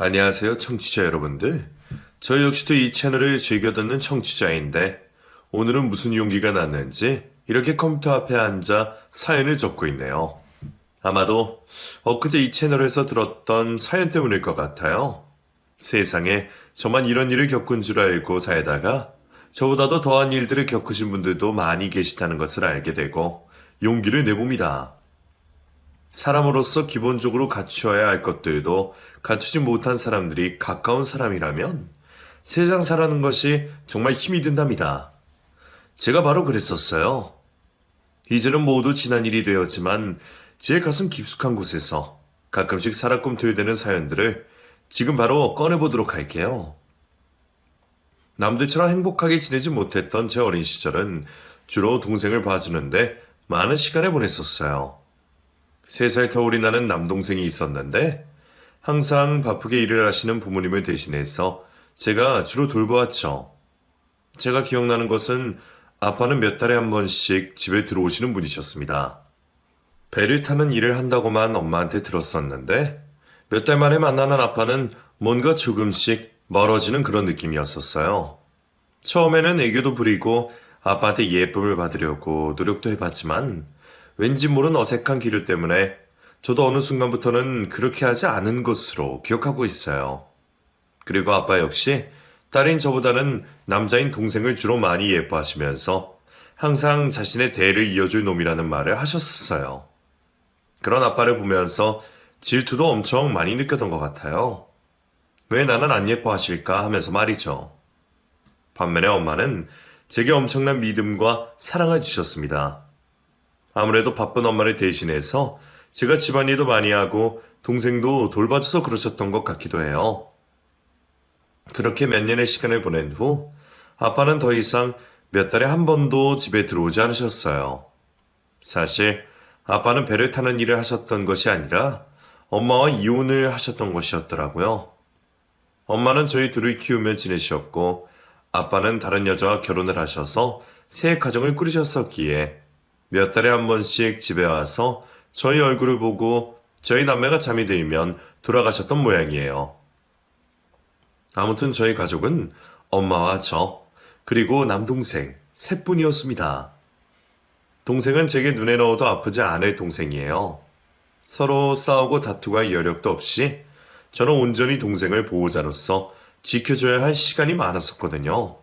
안녕하세요, 청취자 여러분들. 저 역시도 이 채널을 즐겨 듣는 청취자인데, 오늘은 무슨 용기가 났는지 이렇게 컴퓨터 앞에 앉아 사연을 적고 있네요. 아마도 엊그제 이 채널에서 들었던 사연 때문일 것 같아요. 세상에 저만 이런 일을 겪은 줄 알고 살다가 저보다도 더한 일들을 겪으신 분들도 많이 계시다는 것을 알게 되고 용기를 내봅니다. 사람으로서 기본적으로 갖추어야 할 것들도 갖추지 못한 사람들이 가까운 사람이라면 세상 살아가는 것이 정말 힘이 든답니다. 제가 바로 그랬었어요. 이제는 모두 지난 일이 되었지만 제 가슴 깊숙한 곳에서 가끔씩 살아꿈틀대는 사연들을 지금 바로 꺼내보도록 할게요. 남들처럼 행복하게 지내지 못했던 제 어린 시절은 주로 동생을 봐주는데 많은 시간을 보냈었어요. 3살 터울이 나는 남동생이 있었는데 항상 바쁘게 일을 하시는 부모님을 대신해서 제가 주로 돌보았죠. 제가 기억나는 것은 아빠는 몇 달에 한 번씩 집에 들어오시는 분이셨습니다. 배를 타는 일을 한다고만 엄마한테 들었었는데 몇 달 만에 만나는 아빠는 뭔가 조금씩 멀어지는 그런 느낌이었었어요. 처음에는 애교도 부리고 아빠한테 예쁨을 받으려고 노력도 해봤지만 왠지 모른 어색한 기류 때문에 저도 어느 순간부터는 그렇게 하지 않은 것으로 기억하고 있어요. 그리고 아빠 역시 딸인 저보다는 남자인 동생을 주로 많이 예뻐하시면서 항상 자신의 대를 이어줄 놈이라는 말을 하셨었어요. 그런 아빠를 보면서 질투도 엄청 많이 느꼈던 것 같아요. 왜 나는 안 예뻐하실까 하면서 말이죠. 반면에 엄마는 제게 엄청난 믿음과 사랑을 주셨습니다. 아무래도 바쁜 엄마를 대신해서 제가 집안일도 많이 하고 동생도 돌봐줘서 그러셨던 것 같기도 해요. 그렇게 몇 년의 시간을 보낸 후 아빠는 더 이상 몇 달에 한 번도 집에 들어오지 않으셨어요. 사실 아빠는 배를 타는 일을 하셨던 것이 아니라 엄마와 이혼을 하셨던 것이었더라고요. 엄마는 저희 둘을 키우며 지내셨고 아빠는 다른 여자와 결혼을 하셔서 새 가정을 꾸리셨었기에 몇 달에 한 번씩 집에 와서 저희 얼굴을 보고 저희 남매가 잠이 들면 돌아가셨던 모양이에요. 아무튼 저희 가족은 엄마와 저, 그리고 남동생 셋뿐이었습니다. 동생은 제게 눈에 넣어도 아프지 않을 동생이에요. 서로 싸우고 다투고 할 여력도 없이 저는 온전히 동생을 보호자로서 지켜줘야 할 시간이 많았었거든요.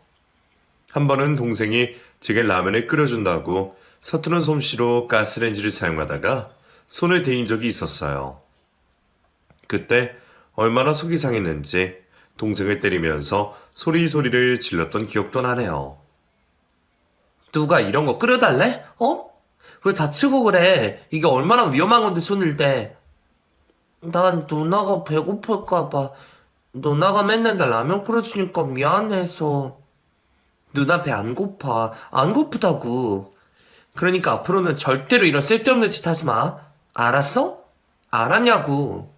한 번은 동생이 제게 라면을 끓여준다고 서투른 솜씨로 가스레인지를 사용하다가 손을 대인 적이 있었어요. 그때 얼마나 속이 상했는지 동생을 때리면서 소리소리를 질렀던 기억도 나네요. 누가 이런 거 끓여달래? 어? 왜 다치고 그래? 이게 얼마나 위험한 건데 손을 대. 난 누나가 배고플까봐. 누나가 맨날 나 라면 끓여주니까 미안해서. 누나 배 안 고파. 안 고프다고. 그러니까 앞으로는 절대로 이런 쓸데없는 짓 하지 마. 알았어? 알았냐고.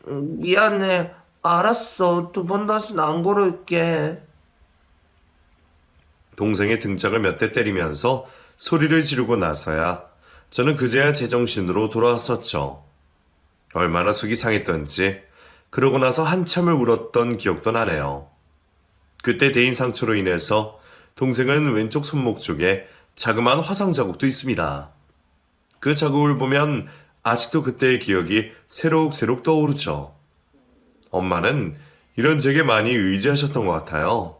미안해. 알았어. 2번 다시는 안 그럴게. 동생의 등짝을 몇 대 때리면서 소리를 지르고 나서야 저는 그제야 제정신으로 돌아왔었죠. 얼마나 속이 상했던지 그러고 나서 한참을 울었던 기억도 나네요. 그때 대인 상처로 인해서 동생은 왼쪽 손목 쪽에 자그마한 화상 자국도 있습니다. 그 자국을 보면 아직도 그때의 기억이 새록새록 떠오르죠. 엄마는 이런 제게 많이 의지하셨던 것 같아요.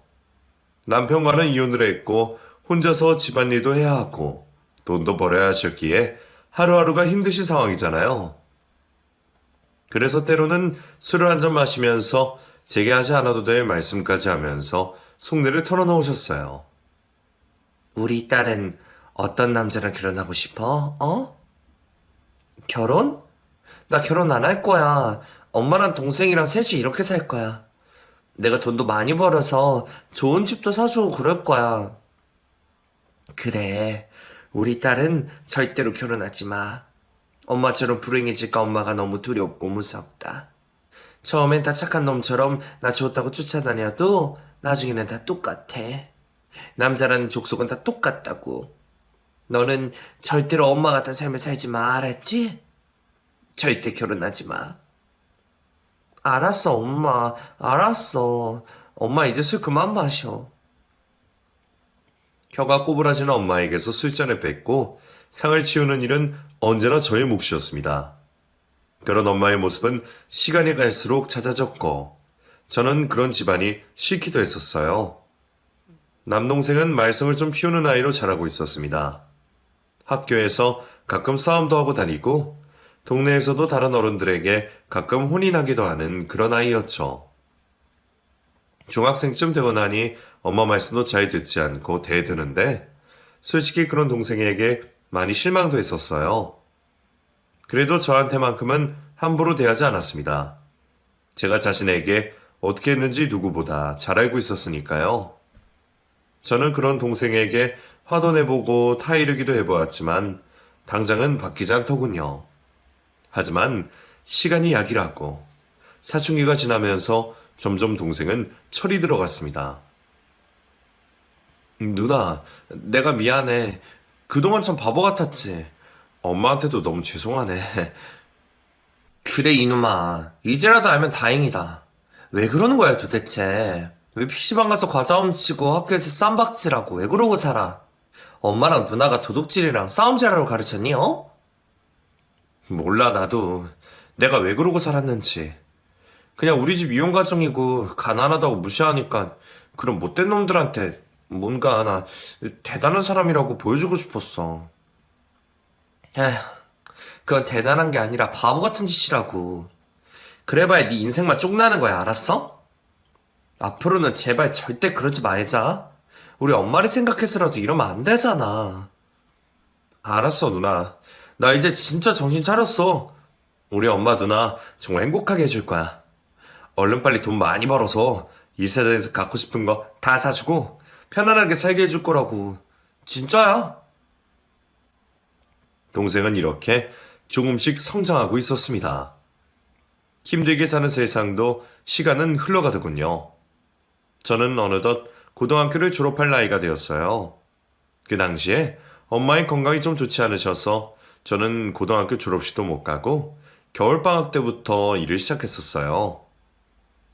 남편과는 이혼을 했고 혼자서 집안일도 해야 하고 돈도 벌어야 하셨기에 하루하루가 힘드신 상황이잖아요. 그래서 때로는 술을 한 잔 마시면서 제게 하지 않아도 될 말씀까지 하면서 속내를 털어놓으셨어요. 우리 딸은 어떤 남자랑 결혼하고 싶어? 어? 결혼? 나 결혼 안 할 거야. 엄마랑 동생이랑 셋이 이렇게 살 거야. 내가 돈도 많이 벌어서 좋은 집도 사주고 그럴 거야. 그래. 우리 딸은 절대로 결혼하지 마. 엄마처럼 불행해질까 엄마가 너무 두렵고 무섭다. 처음엔 다 착한 놈처럼 나 좋다고 쫓아다녀도 나중에는 다 똑같아. 남자라는 족속은 다 똑같다고. 너는 절대로 엄마 같은 삶을 살지 마, 알았지? 절대 결혼하지 마. 알았어, 엄마. 알았어. 엄마 이제 술 그만 마셔. 혀가 꼬부라지는 엄마에게서 술잔을 뺏고 상을 치우는 일은 언제나 저의 몫이었습니다. 그런 엄마의 모습은 시간이 갈수록 잦아졌고 저는 그런 집안이 싫기도 했었어요. 남동생은 말썽을 좀 피우는 아이로 자라고 있었습니다. 학교에서 가끔 싸움도 하고 다니고 동네에서도 다른 어른들에게 가끔 혼이 나기도 하는 그런 아이였죠. 중학생쯤 되고 나니 엄마 말씀도 잘 듣지 않고 대드는데 솔직히 그런 동생에게 많이 실망도 했었어요. 그래도 저한테만큼은 함부로 대하지 않았습니다. 제가 자신에게 어떻게 했는지 누구보다 잘 알고 있었으니까요. 저는 그런 동생에게 화도 내보고 타이르기도 해보았지만 당장은 바뀌지 않더군요. 하지만 시간이 약이라고 사춘기가 지나면서 점점 동생은 철이 들어갔습니다. 누나, 내가 미안해. 그동안 참 바보 같았지. 엄마한테도 너무 죄송하네. 그래, 이놈아. 이제라도 알면 다행이다. 왜 그러는 거야, 도대체? 왜 PC방 가서 과자 훔치고 학교에서 쌈박질하고 왜 그러고 살아? 엄마랑 누나가 도둑질이랑 싸움질하러 가르쳤니, 어? 몰라, 나도. 내가 왜 그러고 살았는지. 그냥 우리 집 이혼가정이고 가난하다고 무시하니까 그런 못된 놈들한테 뭔가 나 대단한 사람이라고 보여주고 싶었어. 에휴, 그건 대단한 게 아니라 바보 같은 짓이라고. 그래봐야 네 인생만 쪽나는 거야, 알았어? 앞으로는 제발 절대 그러지 말자. 우리 엄마를 생각해서라도 이러면 안 되잖아. 알았어, 누나. 나 이제 진짜 정신 차렸어. 우리 엄마 누나 정말 행복하게 해줄 거야. 얼른 빨리 돈 많이 벌어서 이 세상에서 갖고 싶은 거 다 사주고 편안하게 살게 해줄 거라고. 진짜야? 동생은 이렇게 조금씩 성장하고 있었습니다. 힘들게 사는 세상도 시간은 흘러가더군요. 저는 어느덧 고등학교를 졸업할 나이가 되었어요. 그 당시에 엄마의 건강이 좀 좋지 않으셔서 저는 고등학교 졸업식도 못 가고 겨울방학 때부터 일을 시작했었어요.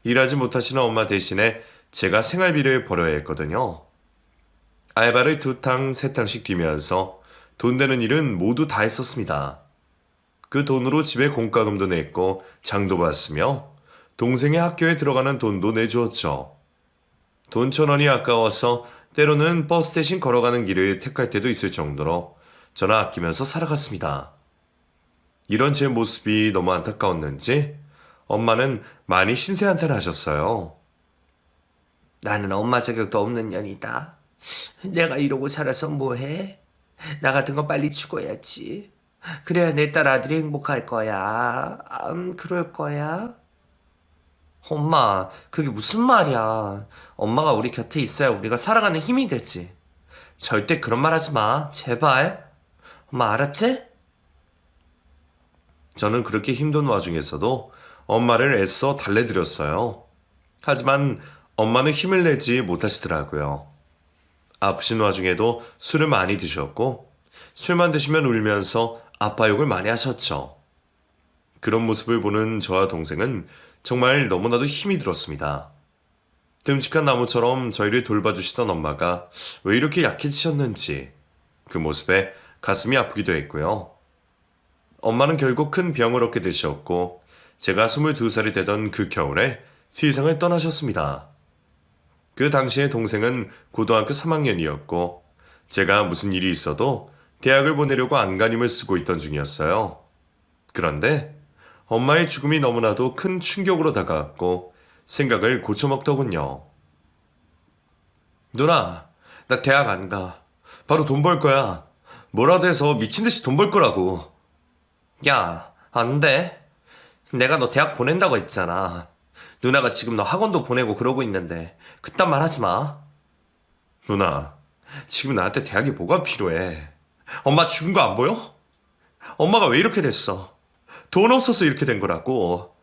일하지 못하시는 엄마 대신에 제가 생활비를 벌어야 했거든요. 알바를 2탕, 3탕씩 뛰면서 돈 되는 일은 모두 다 했었습니다. 그 돈으로 집에 공과금도 냈고 장도 봤으며 동생의 학교에 들어가는 돈도 내주었죠. 돈 1,000원이 아까워서 때로는 버스 대신 걸어가는 길을 택할 때도 있을 정도로 저는 아끼면서 살아갔습니다. 이런 제 모습이 너무 안타까웠는지 엄마는 많이 신세한탄하셨어요. 나는 엄마 자격도 없는 년이다. 내가 이러고 살아서 뭐해? 나 같은 거 빨리 죽어야지. 그래야 내 딸 아들이 행복할 거야. 그럴 거야. 엄마, 그게 무슨 말이야. 엄마가 우리 곁에 있어야 우리가 살아가는 힘이 되지. 절대 그런 말 하지 마. 제발. 엄마 알았지? 저는 그렇게 힘든 와중에서도 엄마를 애써 달래드렸어요. 하지만 엄마는 힘을 내지 못하시더라고요. 아프신 와중에도 술을 많이 드셨고 술만 드시면 울면서 아빠 욕을 많이 하셨죠. 그런 모습을 보는 저와 동생은 정말 너무나도 힘이 들었습니다. 듬직한 나무처럼 저희를 돌봐주시던 엄마가 왜 이렇게 약해지셨는지 그 모습에 가슴이 아프기도 했고요. 엄마는 결국 큰 병을 얻게 되셨고 제가 22살이 되던 그 겨울에 세상을 떠나셨습니다. 그 당시에 동생은 고등학교 3학년이었고 제가 무슨 일이 있어도 대학을 보내려고 안간힘을 쓰고 있던 중이었어요. 그런데 엄마의 죽음이 너무나도 큰 충격으로 다가왔고 생각을 고쳐먹더군요. 누나, 나 대학 안 가. 바로 돈 벌 거야. 뭐라도 해서 미친 듯이 돈 벌 거라고. 야, 안 돼. 내가 너 대학 보낸다고 했잖아. 누나가 지금 너 학원도 보내고 그러고 있는데 그딴 말 하지 마. 누나, 지금 나한테 대학이 뭐가 필요해? 엄마 죽은 거 안 보여? 엄마가 왜 이렇게 됐어? 돈 없어서 이렇게 된 거라고.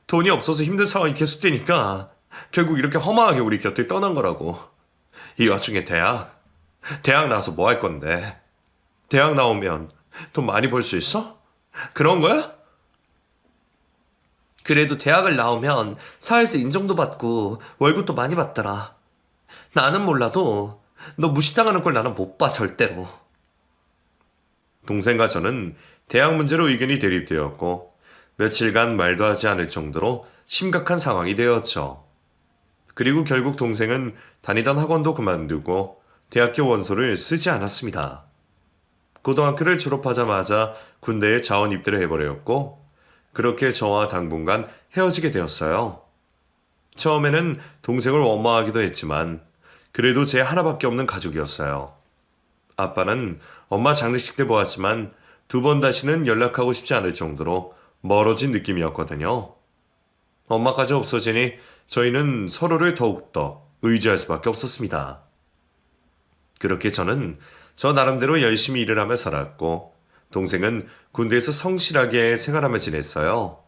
돈이 없어서 힘든 상황이 계속되니까 결국 이렇게 허망하게 우리 곁을 떠난 거라고. 이 와중에 대학 나와서 뭐 할 건데? 대학 나오면 돈 많이 벌 수 있어? 그런 거야? 그래도 대학을 나오면 사회에서 인정도 받고 월급도 많이 받더라. 나는 몰라도 너 무시당하는 걸 나는 못 봐, 절대로. 동생과 저는 대학 문제로 의견이 대립되었고 며칠간 말도 하지 않을 정도로 심각한 상황이 되었죠. 그리고 결국 동생은 다니던 학원도 그만두고 대학교 원서를 쓰지 않았습니다. 고등학교를 졸업하자마자 군대에 자원 입대를 해버렸고 그렇게 저와 당분간 헤어지게 되었어요. 처음에는 동생을 원망하기도 했지만 그래도 제 하나밖에 없는 가족이었어요. 아빠는 엄마 장례식 때 보았지만 두 번 다시는 연락하고 싶지 않을 정도로 멀어진 느낌이었거든요. 엄마까지 없어지니 저희는 서로를 더욱더 의지할 수밖에 없었습니다. 그렇게 저는 저 나름대로 열심히 일을 하며 살았고 동생은 군대에서 성실하게 생활하며 지냈어요.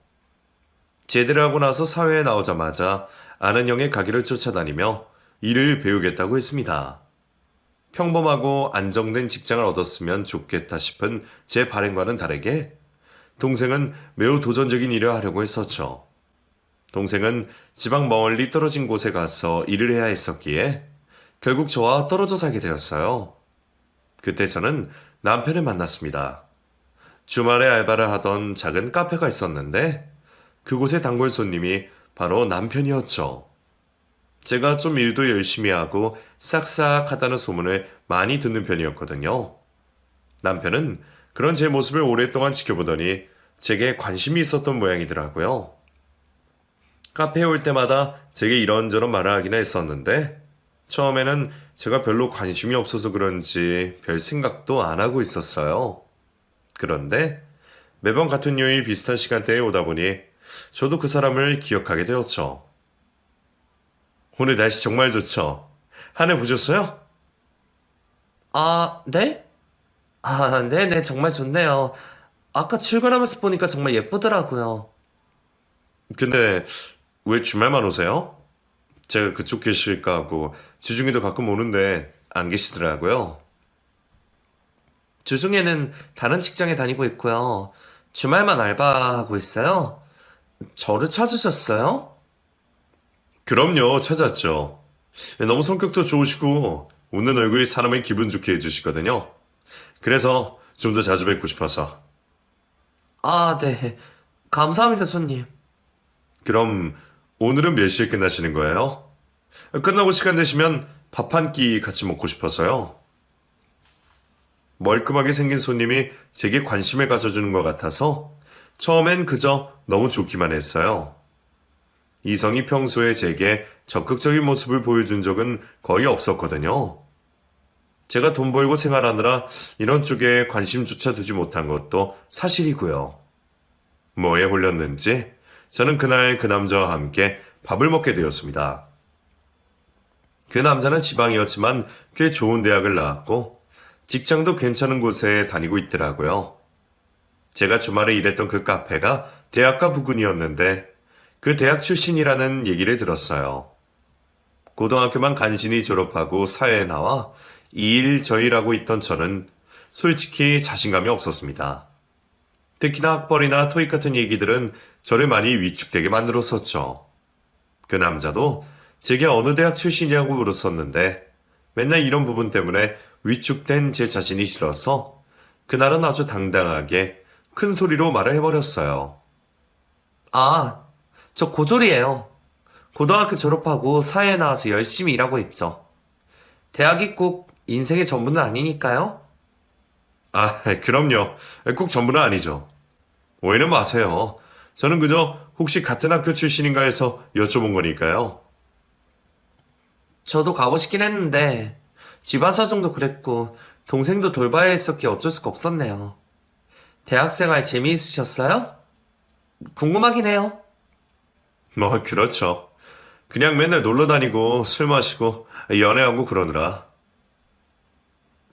제대를 하고 나서 사회에 나오자마자 아는 형의 가게를 쫓아다니며 일을 배우겠다고 했습니다. 평범하고 안정된 직장을 얻었으면 좋겠다 싶은 제 바람과는 다르게 동생은 매우 도전적인 일을 하려고 했었죠. 동생은 지방 멀리 떨어진 곳에 가서 일을 해야 했었기에 결국 저와 떨어져 살게 되었어요. 그때 저는 남편을 만났습니다. 주말에 알바를 하던 작은 카페가 있었는데 그곳의 단골 손님이 바로 남편이었죠. 제가 좀 일도 열심히 하고 싹싹하다는 소문을 많이 듣는 편이었거든요. 남편은 그런 제 모습을 오랫동안 지켜보더니 제게 관심이 있었던 모양이더라고요. 카페에 올 때마다 제게 이런저런 말을 하긴 했었는데 처음에는 제가 별로 관심이 없어서 그런지 별 생각도 안 하고 있었어요. 그런데 매번 같은 요일 비슷한 시간대에 오다 보니 저도 그 사람을 기억하게 되었죠. 오늘 날씨 정말 좋죠? 하늘 보셨어요? 아, 네? 아, 네네, 정말 좋네요. 아까 출근하면서 보니까 정말 예쁘더라고요. 근데 왜 주말만 오세요? 제가 그쪽 계실까 하고 주중에도 가끔 오는데 안 계시더라고요. 주중에는 다른 직장에 다니고 있고요. 주말만 알바하고 있어요. 저를 찾으셨어요? 그럼요, 찾았죠. 너무 성격도 좋으시고 웃는 얼굴이 사람을 기분 좋게 해주시거든요. 그래서 좀 더 자주 뵙고 싶어서. 아, 네. 감사합니다, 손님. 그럼 오늘은 몇 시에 끝나시는 거예요? 끝나고 시간 되시면 밥 한 끼 같이 먹고 싶어서요. 멀끔하게 생긴 손님이 제게 관심을 가져주는 것 같아서 처음엔 그저 너무 좋기만 했어요. 이성이 평소에 제게 적극적인 모습을 보여준 적은 거의 없었거든요. 제가 돈 벌고 생활하느라 이런 쪽에 관심조차 두지 못한 것도 사실이고요. 뭐에 홀렸는지 저는 그날 그 남자와 함께 밥을 먹게 되었습니다. 그 남자는 지방이었지만 꽤 좋은 대학을 나왔고 직장도 괜찮은 곳에 다니고 있더라고요. 제가 주말에 일했던 그 카페가 대학가 부근이었는데 그 대학 출신이라는 얘기를 들었어요. 고등학교만 간신히 졸업하고 사회에 나와 이 일 저 일하고 있던 저는 솔직히 자신감이 없었습니다. 특히나 학벌이나 토익 같은 얘기들은 저를 많이 위축되게 만들었었죠. 그 남자도 제게 어느 대학 출신이라고 물었었는데 맨날 이런 부분 때문에 위축된 제 자신이 싫어서 그날은 아주 당당하게 큰 소리로 말을 해버렸어요. 아, 저 고졸이에요. 고등학교 졸업하고 사회에 나와서 열심히 일하고 있죠. 대학이 꼭 인생의 전부는 아니니까요. 아, 그럼요. 꼭 전부는 아니죠. 오해는 마세요. 저는 그저 혹시 같은 학교 출신인가 해서 여쭤본 거니까요. 저도 가고 싶긴 했는데 집안 사정도 그랬고 동생도 돌봐야 했었기에 어쩔 수가 없었네요. 대학생활 재미있으셨어요? 궁금하긴 해요. 뭐, 그렇죠. 그냥 맨날 놀러 다니고 술 마시고 연애하고 그러느라.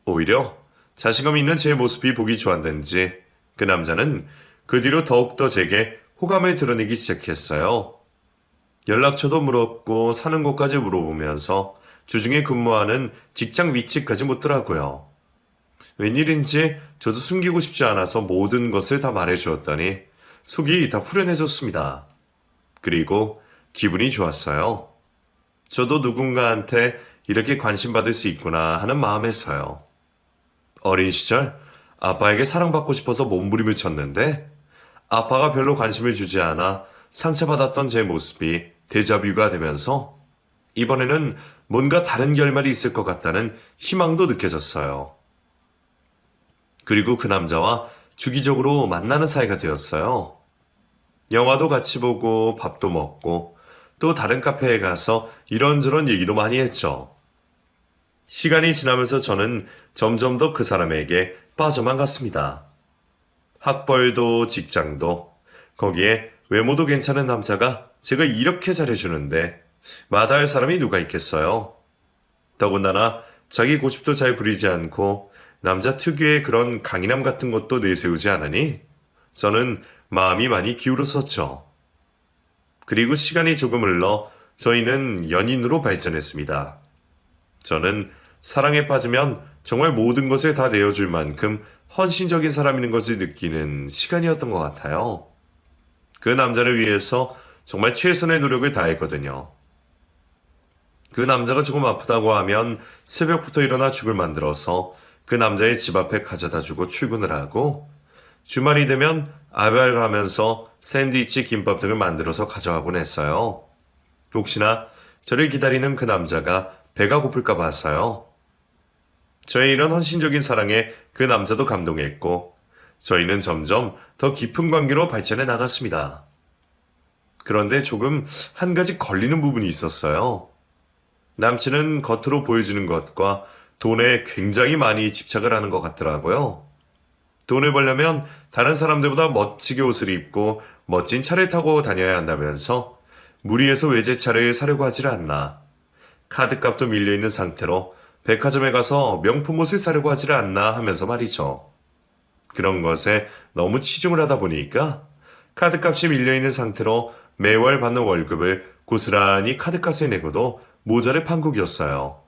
오히려 자신감 있는 제 모습이 보기 좋았는지 그 남자는 그 뒤로 더욱더 제게 호감을 드러내기 시작했어요. 연락처도 물었고 사는 곳까지 물어보면서 주중에 근무하는 직장 위치까지 묻더라고요. 웬일인지 저도 숨기고 싶지 않아서 모든 것을 다 말해주었더니 속이 다 후련해졌습니다. 그리고 기분이 좋았어요. 저도 누군가한테 이렇게 관심받을 수 있구나 하는 마음에서요. 어린 시절 아빠에게 사랑받고 싶어서 몸부림을 쳤는데 아빠가 별로 관심을 주지 않아 상처받았던 제 모습이 데자뷰가 되면서 이번에는 뭔가 다른 결말이 있을 것 같다는 희망도 느껴졌어요. 그리고 그 남자와 주기적으로 만나는 사이가 되었어요. 영화도 같이 보고 밥도 먹고 또 다른 카페에 가서 이런저런 얘기도 많이 했죠. 시간이 지나면서 저는 점점 더 그 사람에게 빠져만 갔습니다. 학벌도 직장도 거기에 외모도 괜찮은 남자가 제가 이렇게 잘해주는데 마다할 사람이 누가 있겠어요. 더군다나 자기 고집도 잘 부리지 않고 남자 특유의 그런 강인함 같은 것도 내세우지 않으니 저는 마음이 많이 기울었었죠. 그리고 시간이 조금 흘러 저희는 연인으로 발전했습니다. 저는 사랑에 빠지면 정말 모든 것을 다 내어줄 만큼 헌신적인 사람인 것을 느끼는 시간이었던 것 같아요. 그 남자를 위해서 정말 최선의 노력을 다했거든요. 그 남자가 조금 아프다고 하면 새벽부터 일어나 죽을 만들어서 그 남자의 집 앞에 가져다 주고 출근을 하고 주말이 되면 알바를 하면서 샌드위치, 김밥 등을 만들어서 가져가곤 했어요. 혹시나 저를 기다리는 그 남자가 배가 고플까 봐서요. 저의 이런 헌신적인 사랑에 그 남자도 감동했고 저희는 점점 더 깊은 관계로 발전해 나갔습니다. 그런데 조금 한 가지 걸리는 부분이 있었어요. 남친은 겉으로 보여주는 것과 돈에 굉장히 많이 집착을 하는 것 같더라고요. 돈을 벌려면 다른 사람들보다 멋지게 옷을 입고 멋진 차를 타고 다녀야 한다면서 무리해서 외제차를 사려고 하질 않나. 카드값도 밀려있는 상태로 백화점에 가서 명품 옷을 사려고 하질 않나 하면서 말이죠. 그런 것에 너무 치중을 하다 보니까 카드값이 밀려있는 상태로 매월 받는 월급을 고스란히 카드값에 내고도 모자를 판국이었어요.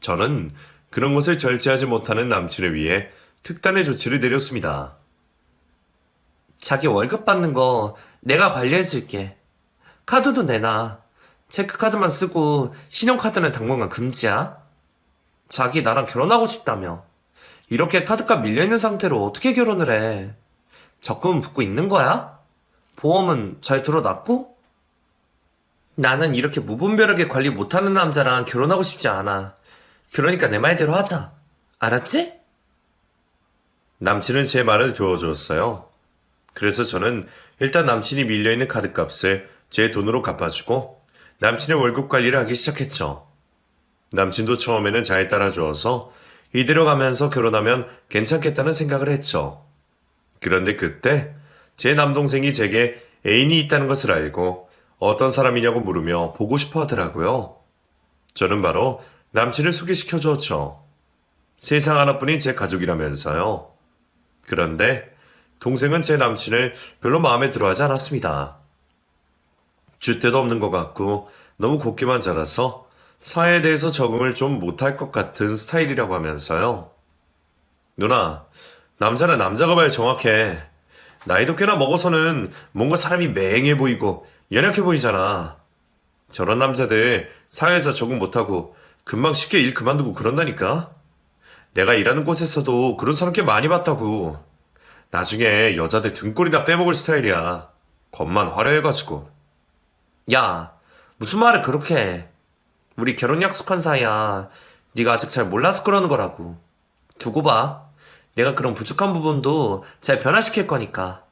저는 그런 것을 절제하지 못하는 남친을 위해 특단의 조치를 내렸습니다. 자기 월급 받는 거 내가 관리해줄게. 카드도 내놔. 체크카드만 쓰고 신용카드는 당분간 금지야. 자기 나랑 결혼하고 싶다며. 이렇게 카드값 밀려있는 상태로 어떻게 결혼을 해? 적금은 붓고 있는 거야? 보험은 잘 들어놨고? 나는 이렇게 무분별하게 관리 못하는 남자랑 결혼하고 싶지 않아. 그러니까 내 말대로 하자. 알았지? 남친은 제 말을 들어줬어요. 그래서 저는 일단 남친이 밀려있는 카드값을 제 돈으로 갚아주고 남친의 월급 관리를 하기 시작했죠. 남친도 처음에는 잘 따라주어서 이대로 가면서 결혼하면 괜찮겠다는 생각을 했죠. 그런데 그때 제 남동생이 제게 애인이 있다는 것을 알고 어떤 사람이냐고 물으며 보고 싶어 하더라고요. 저는 바로 남친을 소개시켜 주었죠. 세상 하나뿐인 제 가족이라면서요. 그런데 동생은 제 남친을 별로 마음에 들어하지 않았습니다. 줏대도 없는 것 같고 너무 곱게만 자라서 사회에 대해서 적응을 좀 못할 것 같은 스타일이라고 하면서요. 누나, 남자는 남자가 말 정확해. 나이도 꽤나 먹어서는 뭔가 사람이 맹해 보이고 연약해 보이잖아. 저런 남자들 사회에서 적응 못하고 금방 쉽게 일 그만두고 그런다니까. 내가 일하는 곳에서도 그런 사람 꽤 많이 봤다고. 나중에 여자들 등골이 다 빼먹을 스타일이야. 겉만 화려해가지고. 야, 무슨 말을 그렇게 해. 우리 결혼 약속한 사이야. 네가 아직 잘 몰라서 그러는 거라고. 두고 봐. 내가 그런 부족한 부분도 잘 변화시킬 거니까.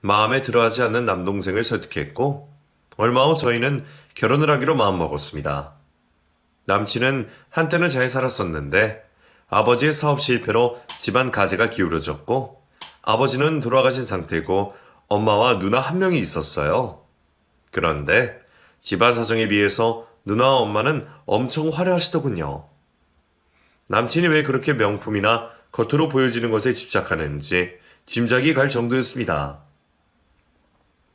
마음에 들어하지 않는 남동생을 설득했고 얼마 후 저희는 결혼을 하기로 마음먹었습니다. 남친은 한때는 잘 살았었는데 아버지의 사업 실패로 집안 가재가 기울어졌고 아버지는 돌아가신 상태고 엄마와 누나 한 명이 있었어요. 그런데 집안 사정에 비해서 누나와 엄마는 엄청 화려하시더군요. 남친이 왜 그렇게 명품이나 겉으로 보여지는 것에 집착하는지 짐작이 갈 정도였습니다.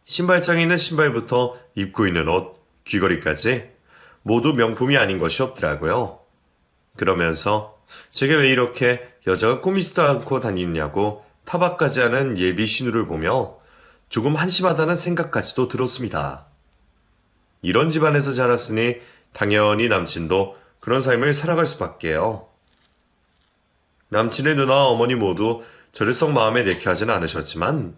신발장에 있는 신발부터 입고 있는 옷, 귀걸이까지 모두 명품이 아닌 것이 없더라고요. 그러면서 제게 왜 이렇게 여자가 꾸미지도 않고 다니냐고 타박까지 하는 예비 신우를 보며 조금 한심하다는 생각까지도 들었습니다. 이런 집안에서 자랐으니 당연히 남친도 그런 삶을 살아갈 수밖에요. 남친의 누나와 어머니 모두 저를 썩 마음에 내게 하진 않으셨지만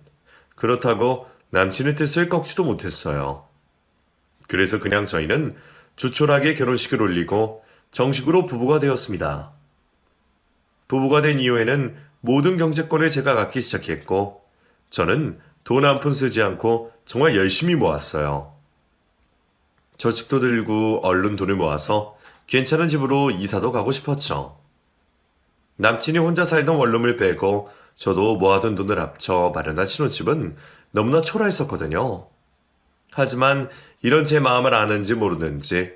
그렇다고 남친의 뜻을 꺾지도 못했어요. 그래서 그냥 저희는 조촐하게 결혼식을 올리고 정식으로 부부가 되었습니다. 부부가 된 이후에는 모든 경제권을 제가 갖기 시작했고 저는 돈 한 푼 쓰지 않고 정말 열심히 모았어요. 저축도 들고 얼른 돈을 모아서 괜찮은 집으로 이사도 가고 싶었죠. 남친이 혼자 살던 원룸을 빼고 저도 모아둔 돈을 합쳐 마련한 신혼집은 너무나 초라했었거든요. 하지만 이런 제 마음을 아는지 모르는지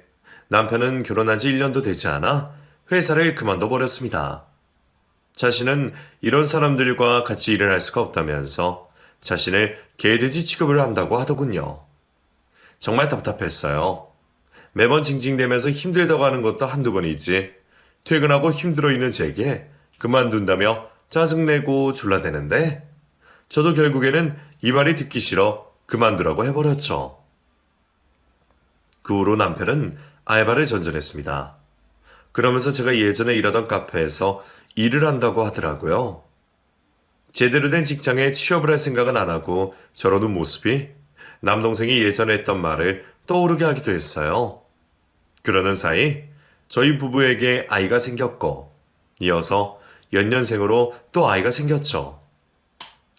남편은 결혼한 지 1년도 되지 않아 회사를 그만둬 버렸습니다. 자신은 이런 사람들과 같이 일을 할 수가 없다면서 자신을 개돼지 취급을 한다고 하더군요. 정말 답답했어요. 매번 징징대면서 힘들다고 하는 것도 한두 번이지 퇴근하고 힘들어 있는 제게 그만둔다며 짜증내고 졸라대는데 저도 결국에는 이 말이 듣기 싫어 그만두라고 해버렸죠. 그 후로 남편은 알바를 전전했습니다. 그러면서 제가 예전에 일하던 카페에서 일을 한다고 하더라고요. 제대로 된 직장에 취업을 할 생각은 안 하고 저러는 모습이 남동생이 예전에 했던 말을 떠오르게 하기도 했어요. 그러는 사이 저희 부부에게 아이가 생겼고 이어서 연년생으로 또 아이가 생겼죠.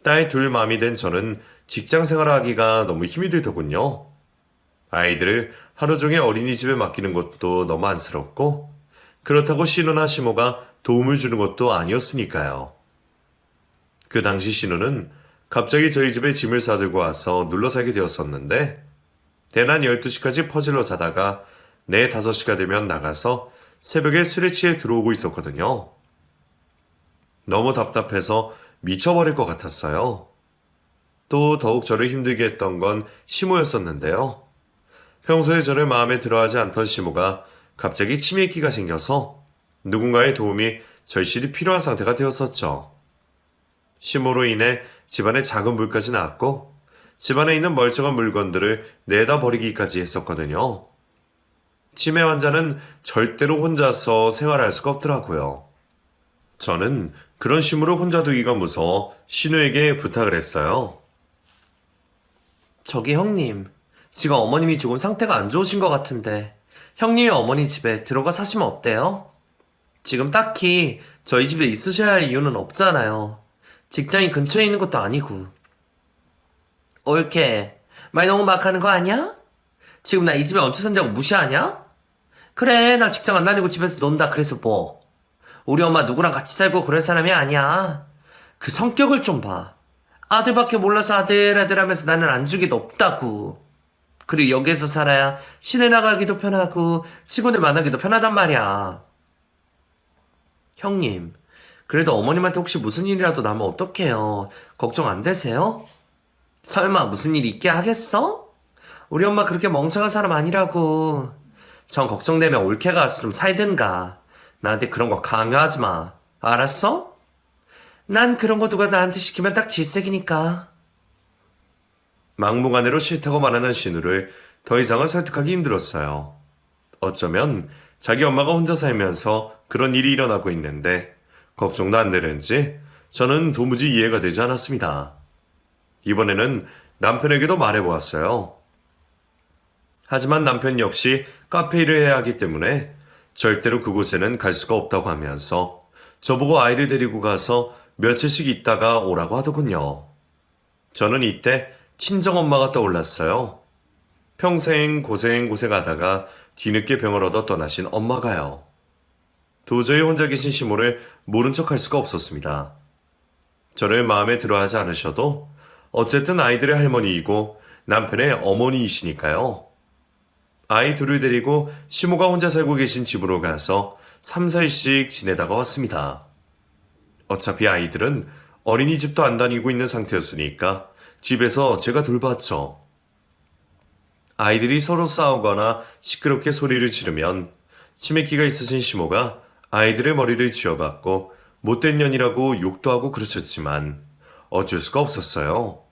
딸 둘 맘이 된 저는 직장 생활을 하기가 너무 힘이 들더군요. 아이들을 하루 종일 어린이집에 맡기는 것도 너무 안쓰럽고 그렇다고 신우나 시모가 도움을 주는 것도 아니었으니까요. 그 당시 신우는 갑자기 저희 집에 짐을 싸들고 와서 눌러 살게 되었었는데 대낮 12시까지 퍼질러 자다가 4, 5시가 되면 나가서 새벽에 술에 취해 들어오고 있었거든요. 너무 답답해서 미쳐버릴 것 같았어요. 또 더욱 저를 힘들게 했던 건 시모였었는데요. 평소에 저를 마음에 들어하지 않던 시모가 갑자기 치매기가 생겨서 누군가의 도움이 절실히 필요한 상태가 되었었죠. 시모로 인해 집안에 작은 불까지 났고 집안에 있는 멀쩡한 물건들을 내다 버리기까지 했었거든요. 치매 환자는 절대로 혼자서 생활할 수가 없더라고요. 저는 그런 시모를 혼자 두기가 무서워 신우에게 부탁을 했어요. 저기 형님, 지금 어머님이 조금 상태가 안 좋으신 것 같은데 형님이 어머니 집에 들어가 사시면 어때요? 지금 딱히 저희 집에 있으셔야 할 이유는 없잖아요. 직장이 근처에 있는 것도 아니고. 옳게 말 너무 막 하는 거 아니야? 지금 나 이 집에 얹혀 산다고 무시하냐? 그래, 나 직장 안 다니고 집에서 논다 그래서 뭐. 우리 엄마 누구랑 같이 살고 그럴 사람이 아니야. 그 성격을 좀 봐. 아들밖에 몰라서 아들 하면서 나는 안주기도 없다고. 그리고 여기에서 살아야 시내 나가기도 편하고 직원들 만나기도 편하단 말이야. 형님, 그래도 어머님한테 혹시 무슨 일이라도 나면 어떡해요? 걱정 안 되세요? 설마 무슨 일이 있게 하겠어? 우리 엄마 그렇게 멍청한 사람 아니라고. 전 걱정되면 올케 가서 좀 살든가. 나한테 그런 거 강요하지 마. 알았어? 난 그런 거 누가 나한테 시키면 딱 질색이니까. 막무가내로 싫다고 말하는 신우를 더 이상은 설득하기 힘들었어요. 어쩌면 자기 엄마가 혼자 살면서 그런 일이 일어나고 있는데 걱정도 안 되는지 저는 도무지 이해가 되지 않았습니다. 이번에는 남편에게도 말해보았어요. 하지만 남편 역시 카페 일을 해야 하기 때문에 절대로 그곳에는 갈 수가 없다고 하면서 저보고 아이를 데리고 가서 며칠씩 있다가 오라고 하더군요. 저는 이때 친정엄마가 떠올랐어요. 평생 고생하다가 뒤늦게 병을 얻어 떠나신 엄마가요. 도저히 혼자 계신 시모를 모른 척 할 수가 없었습니다. 저를 마음에 들어하지 않으셔도 어쨌든 아이들의 할머니이고 남편의 어머니이시니까요. 아이 둘을 데리고 시모가 혼자 살고 계신 집으로 가서 3, 4일씩 지내다가 왔습니다. 어차피 아이들은 어린이집도 안 다니고 있는 상태였으니까 집에서 제가 돌봤죠. 아이들이 서로 싸우거나 시끄럽게 소리를 지르면 치매기가 있으신 시모가 아이들의 머리를 쥐어받고 못된 년이라고 욕도 하고 그러셨지만 어쩔 수가 없었어요.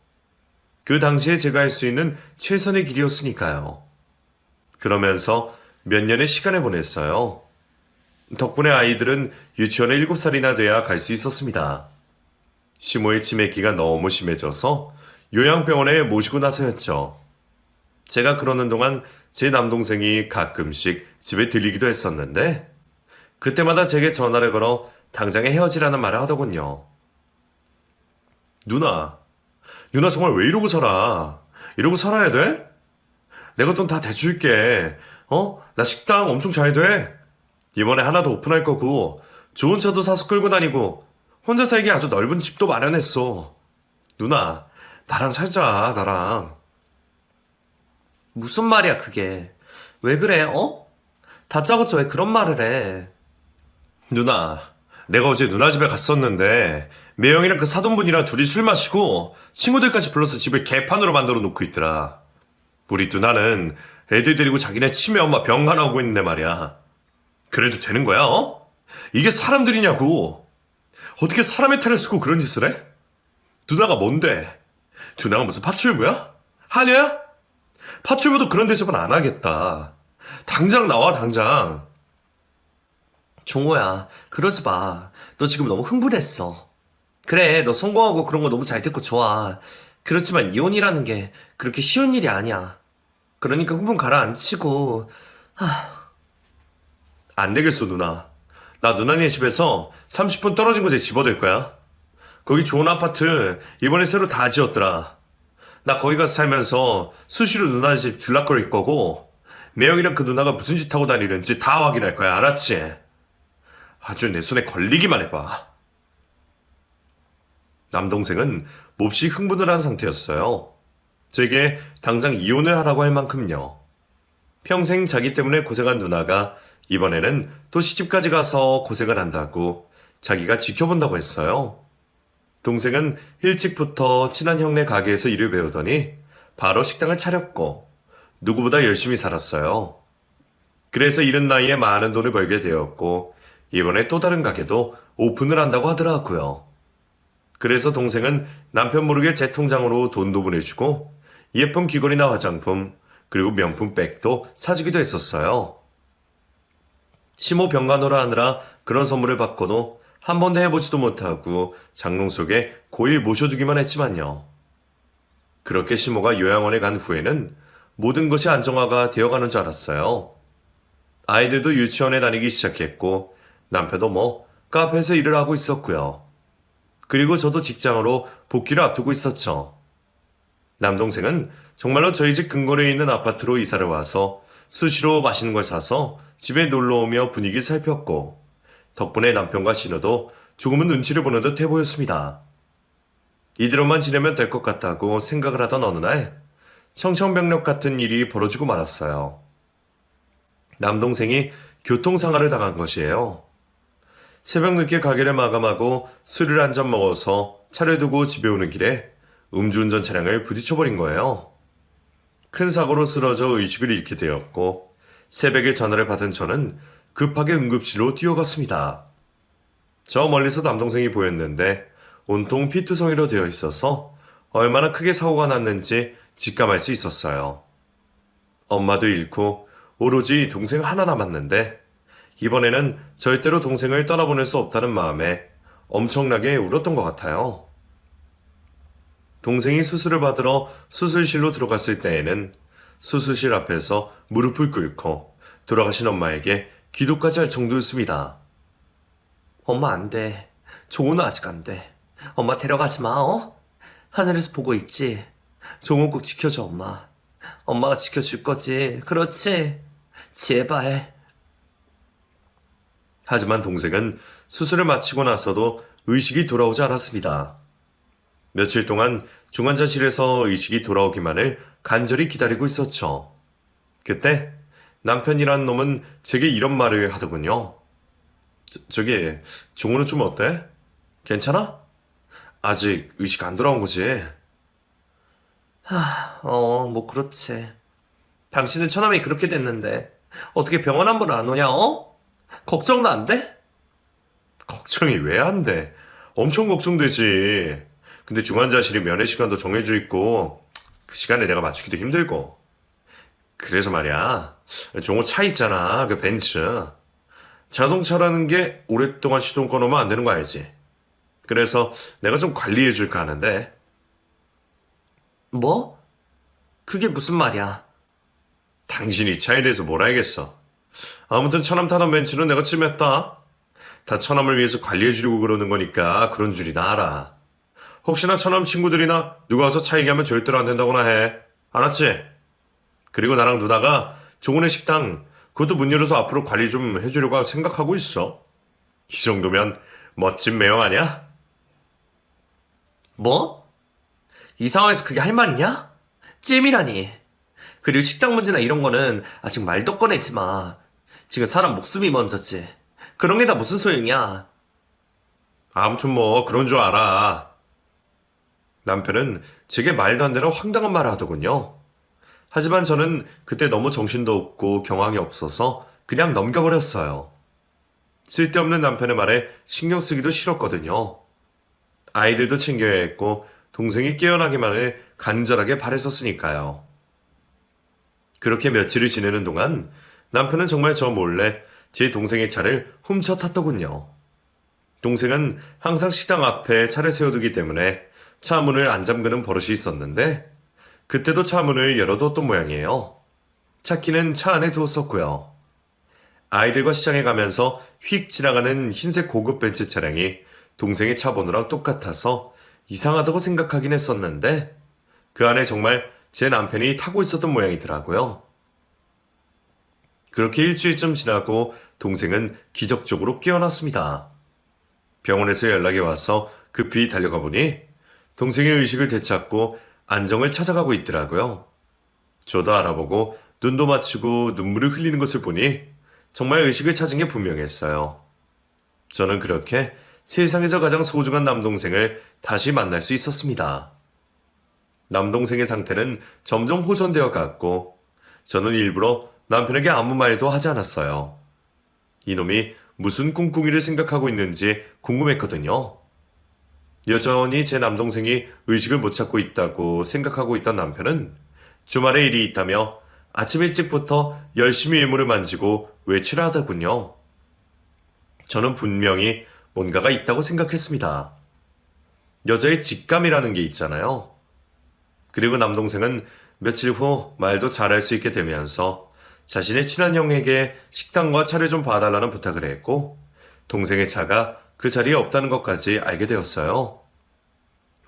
그 당시에 제가 할 수 있는 최선의 길이었으니까요. 그러면서 몇 년의 시간을 보냈어요. 덕분에 아이들은 유치원에 7살이나 돼야 갈 수 있었습니다. 시모의 치매기가 너무 심해져서 요양병원에 모시고 나서였죠. 제가 그러는 동안 제 남동생이 가끔씩 집에 들리기도 했었는데 그때마다 제게 전화를 걸어 당장에 헤어지라는 말을 하더군요. 누나 정말 왜 이러고 살아? 이러고 살아야 돼? 내가 돈 다 대줄게. 나 식당 엄청 잘 돼. 이번에 하나 더 오픈할 거고 좋은 차도 사서 끌고 다니고 혼자 살기 아주 넓은 집도 마련했어. 누나 나랑 살자 나랑. 무슨 말이야, 그게. 왜 그래, 어? 다짜고짜 왜 그런 말을 해? 누나 내가 어제 누나 집에 갔었는데 매형이랑 그 사돈분이랑 둘이 술 마시고 친구들까지 불러서 집을 개판으로 만들어 놓고 있더라. 우리 누나는 애들 데리고 자기네 치매 엄마 병가 나오고 있는데 말이야. 그래도 되는 거야, 어? 이게 사람들이냐고. 어떻게 사람의 탈을 쓰고 그런 짓을 해? 누나가 뭔데? 누나가 무슨 파출부야? 하냐? 파출부도 그런 대접은 안 하겠다. 당장 나와, 당장. 종호야, 그러지 마. 너 지금 너무 흥분했어. 그래, 너 성공하고 그런 거 너무 잘 됐고 좋아. 그렇지만 이혼이라는 게 그렇게 쉬운 일이 아니야. 그러니까 흥분 가라앉히고. 안 되겠어, 누나. 나 누나네 집에서 30분 떨어진 곳에 집어들 거야. 거기 좋은 아파트 이번에 새로 다 지었더라. 나 거기 가서 살면서 수시로 누나 집 들락거릴 거고 매형이랑 그 누나가 무슨 짓 하고 다니는지 다 확인할 거야. 알았지? 아주 내 손에 걸리기만 해봐. 남동생은 몹시 흥분을 한 상태였어요. 제게 당장 이혼을 하라고 할 만큼요. 평생 자기 때문에 고생한 누나가 이번에는 또 시집까지 가서 고생을 한다고 자기가 지켜본다고 했어요. 동생은 일찍부터 친한 형네 가게에서 일을 배우더니 바로 식당을 차렸고 누구보다 열심히 살았어요. 그래서 이른 나이에 많은 돈을 벌게 되었고 이번에 또 다른 가게도 오픈을 한다고 하더라고요. 그래서 동생은 남편 모르게 제 통장으로 돈도 보내주고 예쁜 귀걸이나 화장품 그리고 명품 백도 사주기도 했었어요. 시모 병간호라 하느라 그런 선물을 받고도 한 번도 해보지도 못하고 장롱 속에 고이 모셔두기만 했지만요. 그렇게 시모가 요양원에 간 후에는 모든 것이 안정화가 되어가는 줄 알았어요. 아이들도 유치원에 다니기 시작했고 남편도 카페에서 일을 하고 있었고요. 그리고 저도 직장으로 복귀를 앞두고 있었죠. 남동생은 정말로 저희 집 근거리에 있는 아파트로 이사를 와서 수시로 맛있는 걸 사서 집에 놀러오며 분위기 살폈고 덕분에 남편과 신우도 조금은 눈치를 보는 듯 해보였습니다. 이대로만 지내면 될 것 같다고 생각을 하던 어느 날 청천벽력 같은 일이 벌어지고 말았어요. 남동생이 교통사고를 당한 것이에요. 새벽 늦게 가게를 마감하고 술을 한 잔 먹어서 차를 두고 집에 오는 길에 음주운전 차량을 부딪혀버린 거예요. 큰 사고로 쓰러져 의식을 잃게 되었고 새벽에 전화를 받은 저는 급하게 응급실로 뛰어갔습니다. 저 멀리서 남동생이 보였는데 온통 피투성이로 되어 있어서 얼마나 크게 사고가 났는지 직감할 수 있었어요. 엄마도 잃고 오로지 동생 하나 남았는데 이번에는 절대로 동생을 떠나보낼 수 없다는 마음에 엄청나게 울었던 것 같아요. 동생이 수술을 받으러 수술실로 들어갔을 때에는 수술실 앞에서 무릎을 꿇고 돌아가신 엄마에게 기도까지 할 정도였습니다. 엄마 안 돼. 종호는 아직 안 돼. 엄마 데려가지 마, 어? 하늘에서 보고 있지? 종호 꼭 지켜줘, 엄마. 엄마가 지켜줄 거지. 그렇지? 제발. 하지만 동생은 수술을 마치고 나서도 의식이 돌아오지 않았습니다. 며칠 동안 중환자실에서 의식이 돌아오기만을 간절히 기다리고 있었죠. 그때 남편이란 놈은 제게 이런 말을 하더군요. 저기 종호는 좀 어때? 괜찮아? 아직 의식 안 돌아온 거지? 뭐 그렇지. 당신은 처남이 그렇게 됐는데 어떻게 병원 한 번 안 오냐, 어? 걱정도 안 돼? 걱정이 왜 안 돼? 엄청 걱정되지. 근데 중환자실이 면회 시간도 정해져 있고 그 시간에 내가 맞추기도 힘들고. 그래서 말이야. 종호 차 있잖아. 그 벤츠. 자동차라는 게 오랫동안 시동 꺼놓으면 안 되는 거 알지? 그래서 내가 좀 관리해 줄까 하는데. 뭐? 그게 무슨 말이야? 당신이 차에 대해서 뭘 알겠어. 아무튼 처남 타던 벤츠는 내가 찜했다. 다 처남을 위해서 관리해 주려고 그러는 거니까 그런 줄이나 알아. 혹시나 처남 친구들이나 누가 와서 차 얘기하면 절대로 안 된다고나 해. 알았지? 그리고 나랑 누나가 종훈의 식당 그것도 문 열어서 앞으로 관리 좀 해주려고 생각하고 있어. 이 정도면 멋진 매형 아니야? 뭐? 이 상황에서 그게 할 말이냐? 찜이라니. 그리고 식당 문제나 이런 거는 아직 말도 꺼내지 마. 지금 사람 목숨이 먼저지. 그런 게 다 무슨 소용이야. 아무튼 뭐 그런 줄 알아. 남편은 제게 말도 안 되는 황당한 말을 하더군요. 하지만 저는 그때 너무 정신도 없고 경황이 없어서 그냥 넘겨버렸어요. 쓸데없는 남편의 말에 신경 쓰기도 싫었거든요. 아이들도 챙겨야 했고 동생이 깨어나기만을 간절하게 바랬었으니까요. 그렇게 며칠을 지내는 동안 남편은 정말 저 몰래 제 동생의 차를 훔쳐 탔더군요. 동생은 항상 식당 앞에 차를 세워두기 때문에 차 문을 안 잠그는 버릇이 있었는데 그때도 차 문을 열어뒀던 모양이에요. 차키는 차 안에 두었었고요. 아이들과 시장에 가면서 휙 지나가는 흰색 고급 벤츠 차량이 동생의 차 번호랑 똑같아서 이상하다고 생각하긴 했었는데 그 안에 정말 제 남편이 타고 있었던 모양이더라고요. 그렇게 일주일쯤 지나고 동생은 기적적으로 깨어났습니다. 병원에서 연락이 와서 급히 달려가 보니 동생의 의식을 되찾고 안정을 찾아가고 있더라고요. 저도 알아보고 눈도 맞추고 눈물을 흘리는 것을 보니 정말 의식을 찾은 게 분명했어요. 저는 그렇게 세상에서 가장 소중한 남동생을 다시 만날 수 있었습니다. 남동생의 상태는 점점 호전되어 갔고 저는 일부러 남편에게 아무 말도 하지 않았어요. 이놈이 무슨 꿍꿍이를 생각하고 있는지 궁금했거든요. 여전히 제 남동생이 의식을 못 찾고 있다고 생각하고 있던 남편은 주말에 일이 있다며 아침 일찍부터 열심히 유물을 만지고 외출을 하더군요. 저는 분명히 뭔가가 있다고 생각했습니다. 여자의 직감이라는 게 있잖아요. 그리고 남동생은 며칠 후 말도 잘할 수 있게 되면서 자신의 친한 형에게 식당과 차를 좀 봐달라는 부탁을 했고 동생의 차가 그 자리에 없다는 것까지 알게 되었어요.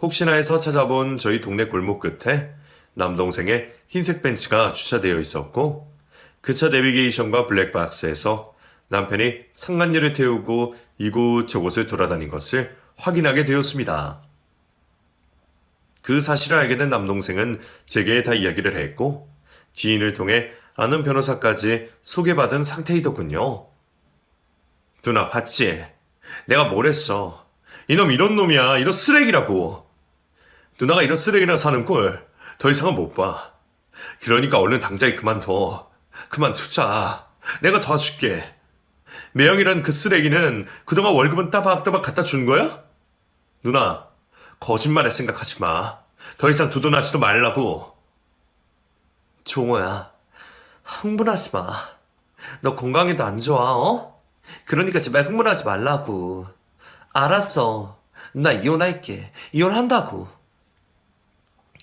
혹시나 해서 찾아본 저희 동네 골목 끝에 남동생의 흰색 벤츠가 주차되어 있었고 그 차 내비게이션과 블랙박스에서 남편이 상간녀를 태우고 이곳저곳을 돌아다닌 것을 확인하게 되었습니다. 그 사실을 알게 된 남동생은 제게 다 이야기를 했고 지인을 통해 아는 변호사까지 소개받은 상태이더군요. 누나 봤지? 내가 뭘 했어? 이놈 이런 놈이야. 이런 쓰레기라고. 누나가 이런 쓰레기랑 사는 꼴 더 이상은 못 봐. 그러니까 얼른 당장에 그만둬. 그만두자. 내가 도와줄게. 매형이란 그 쓰레기는 그동안 월급은 따박따박 갖다 준 거야? 누나, 거짓말에 생각하지 마. 더 이상 두둔하지도 말라고. 종호야, 흥분하지 마. 너 건강에도 안 좋아, 어? 그러니까 제발 흥분하지 말라고. 알았어. 나 이혼할게. 이혼한다고.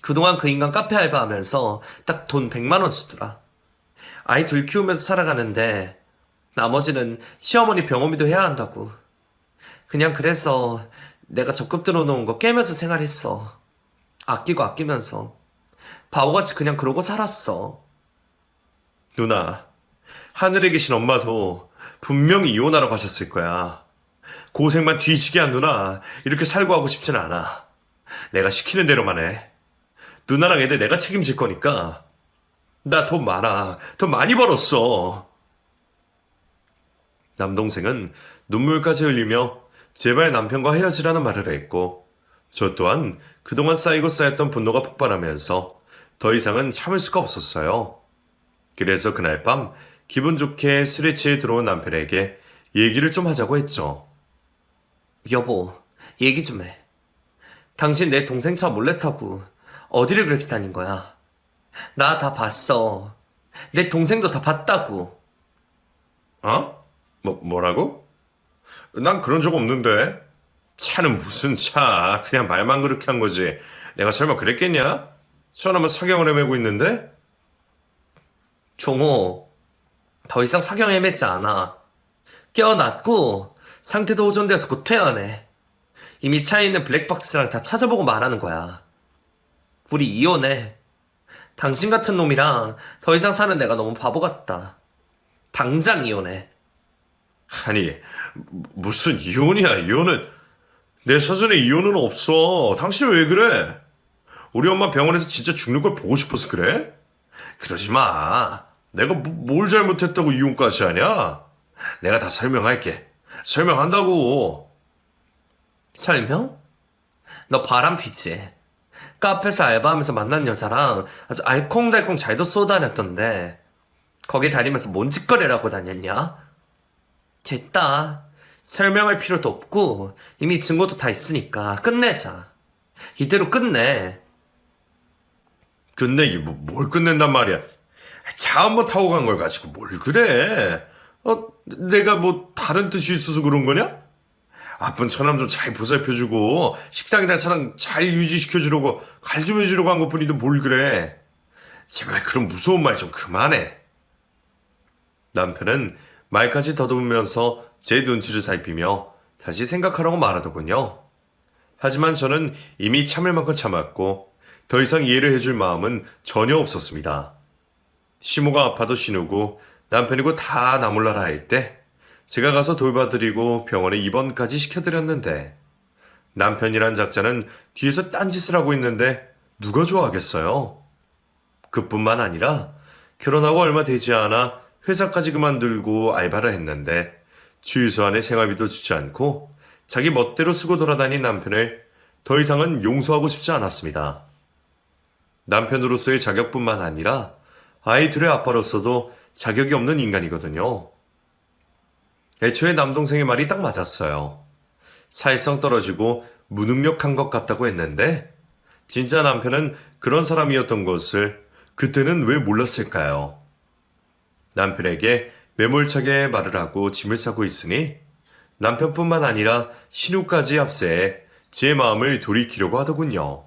그동안 그 인간 카페 알바하면서 딱 돈 100만 원 주더라. 아이 둘 키우면서 살아가는데 나머지는 시어머니 병원비도 해야 한다고. 그냥 그래서 내가 적금 들어놓은 거 깨면서 생활했어. 아끼고 아끼면서. 바보같이 그냥 그러고 살았어. 누나, 하늘에 계신 엄마도 분명히 이혼하러 가셨을 거야. 고생만 뒤지게 한 누나, 이렇게 살고 하고 싶진 않아. 내가 시키는 대로만 해. 누나랑 애들 내가 책임질 거니까. 나 돈 많아. 돈 많이 벌었어. 남동생은 눈물까지 흘리며 제발 남편과 헤어지라는 말을 했고 저 또한 그동안 쌓이고 쌓였던 분노가 폭발하면서 더 이상은 참을 수가 없었어요. 그래서 그날 밤 기분 좋게 술에 취해 들어온 남편에게 얘기를 좀 하자고 했죠. 여보, 얘기 좀 해. 당신 내 동생 차 몰래 타고 어디를 그렇게 다닌 거야? 나 다 봤어. 내 동생도 다 봤다고. 어? 뭐라고? 난 그런 적 없는데. 차는 무슨 차. 그냥 말만 그렇게 한 거지. 내가 설마 그랬겠냐? 저놈은 사경을 헤매고 있는데? 종호, 더 이상 사경 헤매지 않아. 깨어났고 상태도 호전되어서 곧 퇴원해. 이미 차에 있는 블랙박스랑 다 찾아보고 말하는 거야. 우리 이혼해. 당신 같은 놈이랑 더 이상 사는 내가 너무 바보 같다. 당장 이혼해. 아니, 무슨 이혼이야, 이혼은. 내 사전에 이혼은 없어. 당신은 왜 그래? 우리 엄마 병원에서 진짜 죽는 걸 보고 싶어서 그래? 그러지 마. 내가 뭘 잘못했다고 이혼까지 하냐? 내가 다 설명할게. 설명한다고. 설명? 너 바람피지? 카페에서 알바하면서 만난 여자랑 아주 알콩달콩 잘도 쏘다녔던데 거기 다니면서 뭔 짓거리를 하고 다녔냐? 됐다. 설명할 필요도 없고 이미 증거도 다 있으니까 끝내자. 이대로 끝내. 끝내기, 뭘 끝낸단 말이야. 차 한 번 타고 간 걸 가지고 뭘 그래? 내가 뭐 다른 뜻이 있어서 그런 거냐? 아픈 처남 좀 잘 보살펴주고 식당이나 차랑 잘 유지시켜주려고 갈 좀 해주려고 한 것뿐인데 뭘 그래? 제발 그런 무서운 말 좀 그만해. 남편은 말까지 더듬으면서 제 눈치를 살피며 다시 생각하라고 말하더군요. 하지만 저는 이미 참을 만큼 참았고 더 이상 이해를 해줄 마음은 전혀 없었습니다. 시모가 아파도 신우고 남편이고 다 나몰라라 할 때 제가 가서 돌봐드리고 병원에 입원까지 시켜드렸는데 남편이란 작자는 뒤에서 딴짓을 하고 있는데 누가 좋아하겠어요? 그뿐만 아니라 결혼하고 얼마 되지 않아 회사까지 그만두고 알바를 했는데 최소한의 생활비도 주지 않고 자기 멋대로 쓰고 돌아다닌 남편을 더 이상은 용서하고 싶지 않았습니다. 남편으로서의 자격뿐만 아니라 아이 둘의 아빠로서도 자격이 없는 인간이거든요. 애초에 남동생의 말이 딱 맞았어요. 사회성 떨어지고 무능력한 것 같다고 했는데 진짜 남편은 그런 사람이었던 것을 그때는 왜 몰랐을까요? 남편에게 매몰차게 말을 하고 짐을 싸고 있으니 남편뿐만 아니라 신우까지 합세해 제 마음을 돌이키려고 하더군요.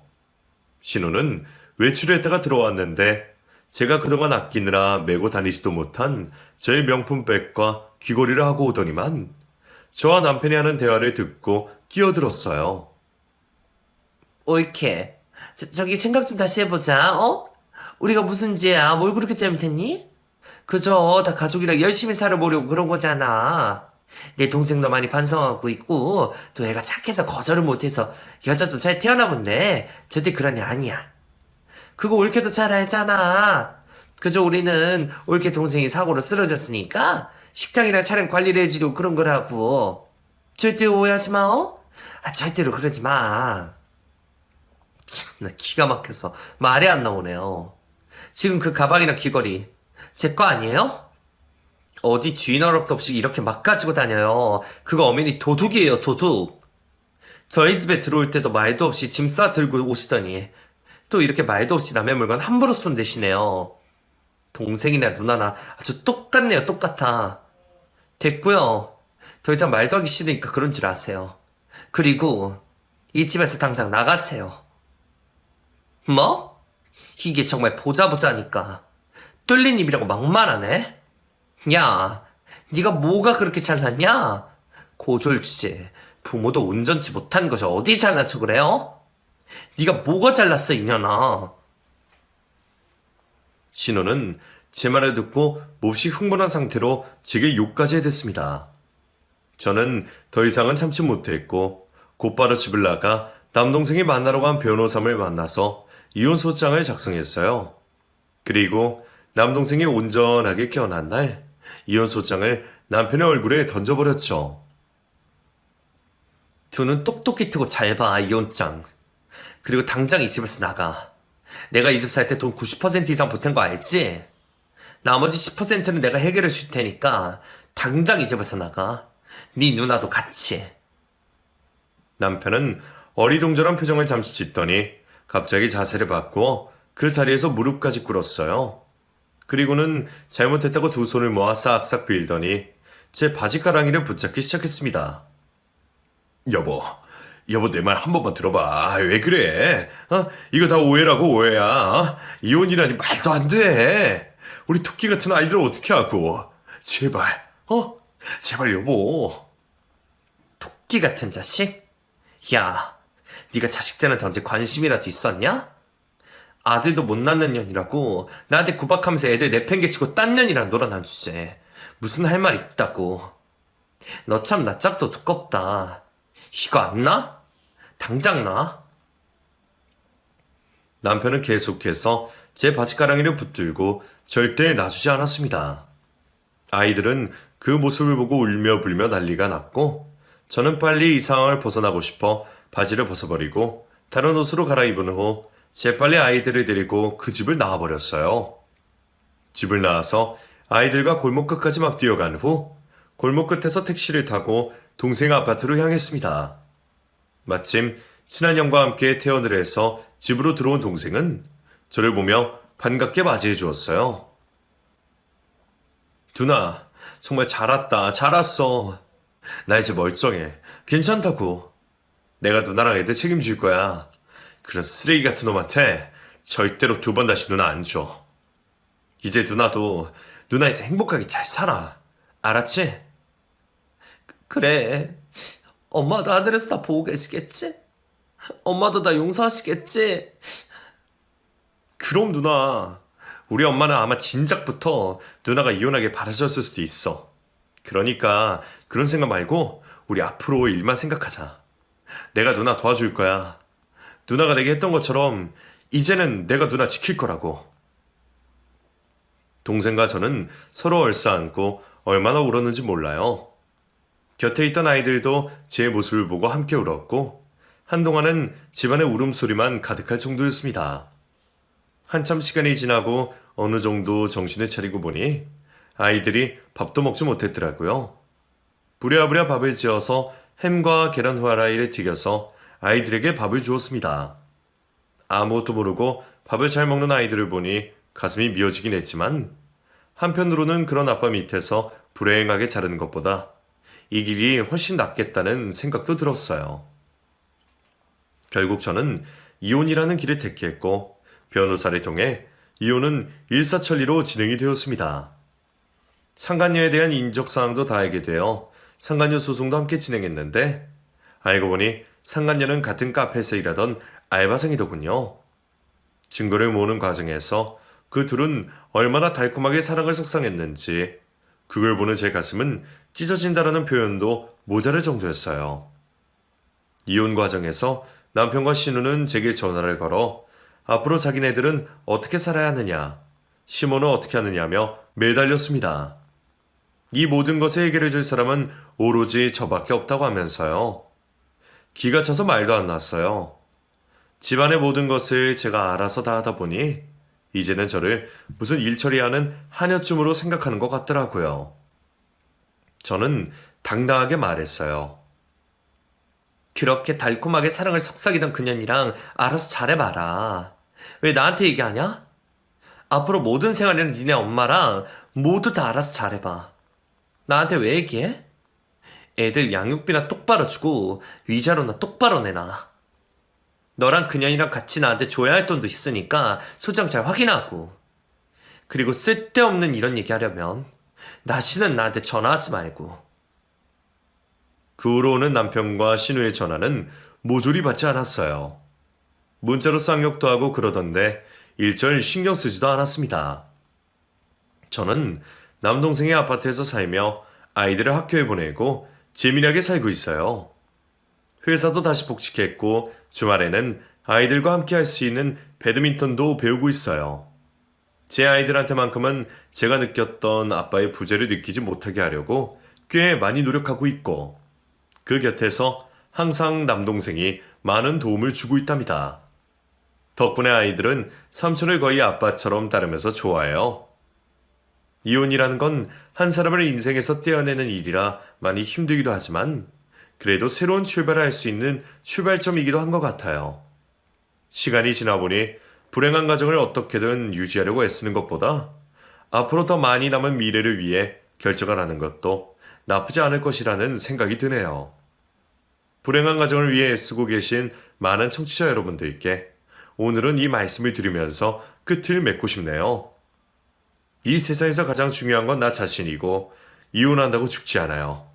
신우는 외출했다가 들어왔는데 제가 그동안 아끼느라 메고 다니지도 못한 저의 명품백과 귀걸이를 하고 오더니만 저와 남편이 하는 대화를 듣고 끼어들었어요. 옳게. 저기 생각 좀 다시 해보자. 우리가 무슨 죄야? 뭘 그렇게 잘못했니? 그저 다 가족이랑 열심히 살아보려고 그런 거잖아. 내 동생도 많이 반성하고 있고 또 애가 착해서 거절을 못해서 여자 좀 잘 태어나 본데 절대 그런 애 아니야. 그거 옳게도 잘 알잖아. 그저 우리는 옳게 동생이 사고로 쓰러졌으니까 식당이랑 차량 관리를 해주려고 그런 거라고. 절대 오해하지 마, 절대로 그러지 마. 참, 나 기가 막혀서 말이 안 나오네요. 지금 그 가방이랑 귀걸이 제 거 아니에요? 어디 주인 허락도 없이 이렇게 막 가지고 다녀요. 그거 엄연히 도둑이에요, 도둑. 저희 집에 들어올 때도 말도 없이 짐 싸 들고 오시더니 또 이렇게 말도 없이 남의 물건 함부로 손대시네요. 동생이나 누나나 아주 똑같네요, 똑같아. 됐고요. 더 이상 말도 하기 싫으니까 그런 줄 아세요. 그리고 이 집에서 당장 나가세요. 뭐? 이게 정말 보자보자니까 뚫린 입이라고 막말하네? 야, 네가 뭐가 그렇게 잘났냐? 고졸 주제, 부모도 온전치 못한 것이 어디 잘난 척을 해요? 네가 뭐가 잘났어, 이년아? 신우는 제 말을 듣고 몹시 흥분한 상태로 제게 욕까지 해댔습니다. 저는 더 이상은 참지 못했고 곧바로 집을 나가 남동생이 만나러 간 변호사를 만나서 이혼소장을 작성했어요. 그리고 남동생이 온전하게 깨어난 날 이혼소장을 남편의 얼굴에 던져버렸죠. 두 눈 똑똑히 트고 잘 봐, 이혼장. 그리고 당장 이 집에서 나가. 내가 이 집 살 때 돈 90% 이상 보탠 거 알지? 나머지 10%는 내가 해결해 줄 테니까 당장 이 집에서 나가. 네 누나도 같이. 남편은 어리둥절한 표정을 잠시 짓더니 갑자기 자세를 바꾸어 그 자리에서 무릎까지 꿇었어요. 그리고는 잘못했다고 두 손을 모아 싹싹 빌더니 제 바지가랑이를 붙잡기 시작했습니다. 여보 내 말 한 번만 들어봐. 왜 그래? 이거 다 오해라고 오해야. 이혼이라니 말도 안 돼. 우리 토끼 같은 아이들 어떻게 하고. 제발 제발 여보. 토끼 같은 자식? 야, 네가 자식 때는 던질 관심이라도 있었냐? 아들도 못 낳는 년이라고 나한테 구박하면서 애들 내팽개치고 딴 년이랑 놀아난 주제. 무슨 할 말 있다고. 너 참 낯짝도 두껍다. 이거 안 나? 당장 나? 남편은 계속해서 제 바지가랑이를 붙들고 절대 놔주지 않았습니다. 아이들은 그 모습을 보고 울며 불며 난리가 났고 저는 빨리 이 상황을 벗어나고 싶어 바지를 벗어버리고 다른 옷으로 갈아입은 후 재빨리 아이들을 데리고 그 집을 나와버렸어요. 집을 나와서 아이들과 골목 끝까지 막 뛰어간 후 골목 끝에서 택시를 타고 동생 아파트로 향했습니다. 마침 친한 형과 함께 퇴원을 해서 집으로 들어온 동생은 저를 보며 반갑게 맞이해 주었어요. 두나, 정말 잘 왔다. 잘 왔어. 나 이제 멀쩡해. 괜찮다고. 내가 누나랑 애들 책임질 거야. 그런 쓰레기 같은 놈한테 절대로 두 번 다시 누나 안 줘. 이제 누나도 누나 이제 행복하게 잘 살아. 알았지? 그래. 엄마도 하늘에서 다 보고 계시겠지? 엄마도 나 용서하시겠지? 그럼 누나, 우리 엄마는 아마 진작부터 누나가 이혼하길 바라셨을 수도 있어. 그러니까 그런 생각 말고 우리 앞으로 일만 생각하자. 내가 누나 도와줄 거야. 누나가 내게 했던 것처럼 이제는 내가 누나 지킬 거라고. 동생과 저는 서로 얼싸안고 얼마나 울었는지 몰라요. 곁에 있던 아이들도 제 모습을 보고 함께 울었고 한동안은 집안의 울음소리만 가득할 정도였습니다. 한참 시간이 지나고 어느 정도 정신을 차리고 보니 아이들이 밥도 먹지 못했더라고요. 부랴부랴 밥을 지어서 햄과 계란 후라이를 튀겨서 아이들에게 밥을 주었습니다. 아무것도 모르고 밥을 잘 먹는 아이들을 보니 가슴이 미어지긴 했지만 한편으로는 그런 아빠 밑에서 불행하게 자르는 것보다 이 길이 훨씬 낫겠다는 생각도 들었어요. 결국 저는 이혼이라는 길을 택했고 변호사를 통해 이혼은 일사천리로 진행이 되었습니다. 상간녀에 대한 인적사항도 다 알게 되어 상간녀 소송도 함께 진행했는데 알고 보니 상간녀는 같은 카페에서 일하던 알바생이더군요. 증거를 모으는 과정에서 그 둘은 얼마나 달콤하게 사랑을 속상했는지 그걸 보는 제 가슴은 찢어진다라는 표현도 모자랄 정도였어요. 이혼 과정에서 남편과 신우는 제게 전화를 걸어 앞으로 자기네들은 어떻게 살아야 하느냐, 시모는 어떻게 하느냐며 매달렸습니다. 이 모든 것을 해결해 줄 사람은 오로지 저밖에 없다고 하면서요. 기가 차서 말도 안 났어요. 집안의 모든 것을 제가 알아서 다 하다 보니 이제는 저를 무슨 일 처리하는 하녀쯤으로 생각하는 것 같더라고요. 저는 당당하게 말했어요. 그렇게 달콤하게 사랑을 속삭이던 그년이랑 알아서 잘해봐라. 왜 나한테 얘기하냐? 앞으로 모든 생활에는 니네 엄마랑 모두 다 알아서 잘해봐. 나한테 왜 얘기해? 애들 양육비나 똑바로 주고 위자료나 똑바로 내놔. 너랑 그년이랑 같이 나한테 줘야 할 돈도 있으니까 소장 잘 확인하고. 그리고 쓸데없는 이런 얘기 하려면 다시는 나한테 전화하지 말고. 그 후로 오는 남편과 신우의 전화는 모조리 받지 않았어요. 문자로 쌍욕도 하고 그러던데 일절 신경 쓰지도 않았습니다. 저는 남동생의 아파트에서 살며 아이들을 학교에 보내고 재미나게 살고 있어요. 회사도 다시 복직했고 주말에는 아이들과 함께 할 수 있는 배드민턴도 배우고 있어요. 제 아이들한테만큼은 제가 느꼈던 아빠의 부재를 느끼지 못하게 하려고 꽤 많이 노력하고 있고 그 곁에서 항상 남동생이 많은 도움을 주고 있답니다. 덕분에 아이들은 삼촌을 거의 아빠처럼 따르면서 좋아해요. 이혼이라는 건 한 사람을 인생에서 떼어내는 일이라 많이 힘들기도 하지만 그래도 새로운 출발을 할 수 있는 출발점이기도 한 것 같아요. 시간이 지나 보니 불행한 가정을 어떻게든 유지하려고 애쓰는 것보다 앞으로 더 많이 남은 미래를 위해 결정을 하는 것도 나쁘지 않을 것이라는 생각이 드네요. 불행한 가정을 위해 애쓰고 계신 많은 청취자 여러분들께 오늘은 이 말씀을 드리면서 끝을 맺고 싶네요. 이 세상에서 가장 중요한 건 나 자신이고 이혼한다고 죽지 않아요.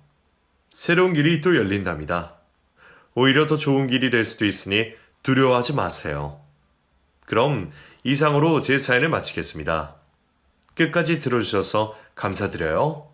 새로운 길이 또 열린답니다. 오히려 더 좋은 길이 될 수도 있으니 두려워하지 마세요. 그럼 이상으로 제 사연을 마치겠습니다. 끝까지 들어주셔서 감사드려요.